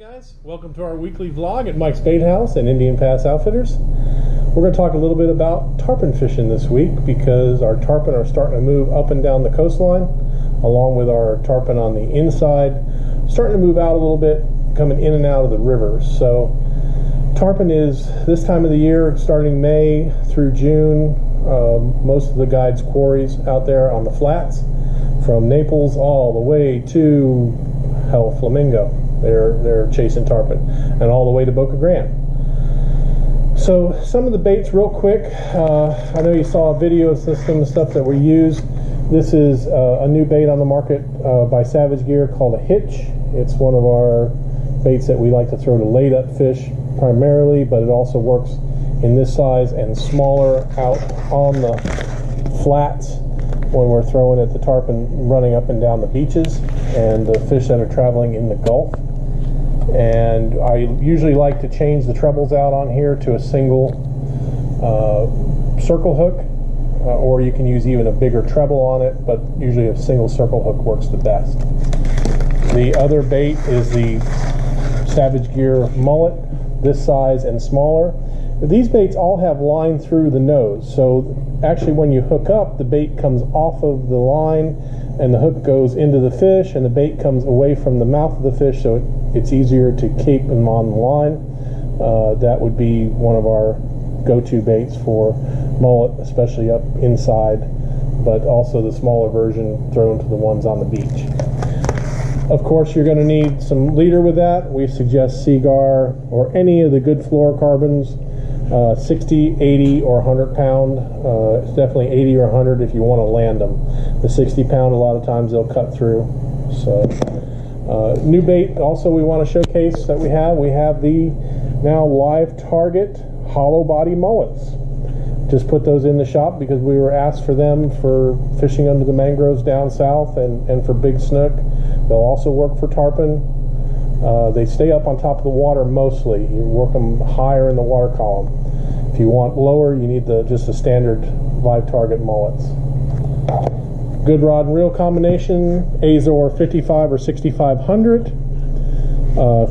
Guys, welcome to our weekly vlog at Mike's Bait House and Indian Pass Outfitters. We're going to talk a little bit about tarpon fishing this week because our tarpon are starting to move up and down the coastline, along with our tarpon on the inside starting to move out a little bit, coming in and out of the rivers. So tarpon is this time of the year, starting May through June. Most of the guides' quarries out there on the flats, from Naples all the way to Flamingo. They're chasing tarpon, and all the way to Boca Grande. So some of the baits real quick. I know you saw a video of some of the stuff that we use. This is a new bait on the market by Savage Gear called a hitch. It's one of our baits that we like to throw to laid up fish primarily, but it also works in this size and smaller out on the flats when we're throwing at the tarpon running up and down the beaches and the fish that are traveling in the Gulf. And I usually like to change the trebles out on here to a single circle hook, or you can use even a bigger treble on it, but usually a single circle hook works the best. The other bait is the Savage Gear mullet, this size and smaller. These baits all have line through the nose, so actually when you hook up, the bait comes off of the line and the hook goes into the fish and the bait comes away from the mouth of the fish, so it's easier to keep them on the line. That would be one of our go-to baits for mullet, especially up inside, but also the smaller version thrown to the ones on the beach. Of course, you're going to need some leader with that. We suggest Seagar or any of the good fluorocarbons, 60, 80, or 100 pound. It's definitely 80 or 100 if you want to land them. The 60 pound, a lot of times they'll cut through. So, new bait also we want to showcase that we have the now live target hollow body mullets. Just put those in the shop because we were asked for them for fishing under the mangroves down south and for big snook. They'll also work for tarpon. They stay up on top of the water mostly. You work them higher in the water column. If you want lower, you need just the standard live target mullets. Good rod and reel combination, Azor 55 or 6500,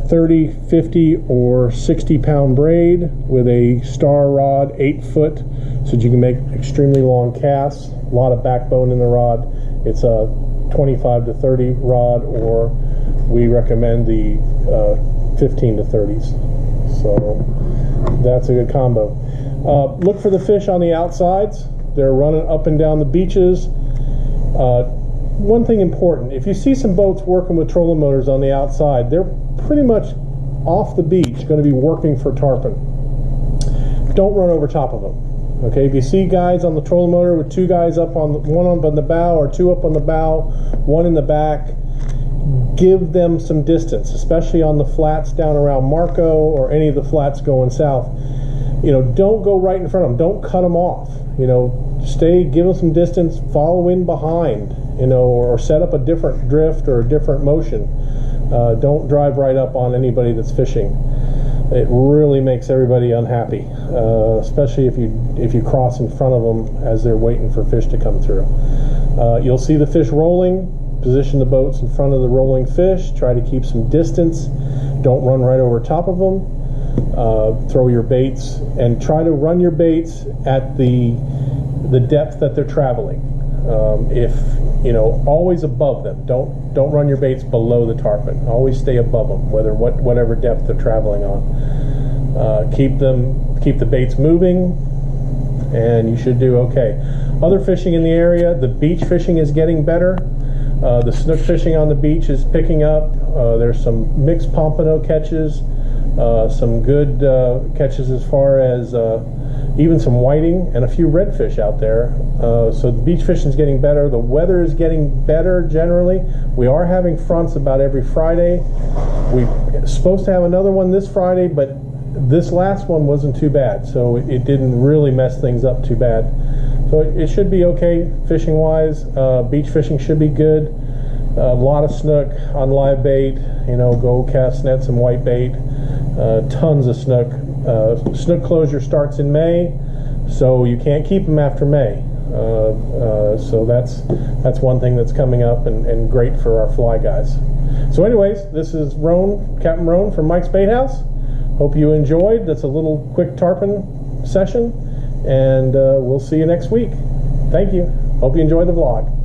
30, 50, or 60 pound braid with a star rod, 8 foot, so that you can make extremely long casts. A lot of backbone in the rod. It's a 25 to 30 rod, or we recommend the 15 to 30s. So that's a good combo. Look for the fish on the outsides. They're running up and down the beaches. One thing important, if you see some boats working with trolling motors on the outside, they're pretty much off the beach going to be working for tarpon. Don't run over top of them. Okay, if you see guys on the trolling motor with two guys up on one on the bow or two up on the bow, one in the back, give them some distance, especially on the flats down around Marco or any of the flats going south. You know, don't go right in front of them. Don't cut them off. You know, give them some distance, follow in behind, you know, or set up a different drift or a different motion. Don't drive right up on anybody that's fishing. It really makes everybody unhappy, especially if you cross in front of them as they're waiting for fish to come through. You'll see the fish rolling. Position the boats in front of the rolling fish. Try to keep some distance. Don't run right over top of them. Throw your baits and try to run your baits at the depth that they're traveling. If you know, always above them. Don't run your baits below the tarpon. Always stay above them, whatever depth they're traveling on. Keep the baits moving, and you should do okay. Other fishing in the area, the beach fishing is getting better. The snook fishing on the beach is picking up. There's some mixed pompano catches, some good catches as far as even some whiting and a few redfish out there. So the beach fishing is getting better. The weather is getting better generally. We are having fronts about every Friday. We're supposed to have another one this Friday, but this last one wasn't too bad, so it didn't really mess things up too bad. So it should be okay fishing wise. Beach fishing should be good. A lot of snook on live bait. You know, go cast nets and white bait. Tons of snook. Snook closure starts in May, so you can't keep them after May. So that's one thing that's coming up and great for our fly guys. So anyways, this is Roan, Captain Roan from Mike's Bait House. Hope you enjoyed. That's a little quick tarpon session, and we'll see you next week. Thank you. Hope you enjoyed the vlog.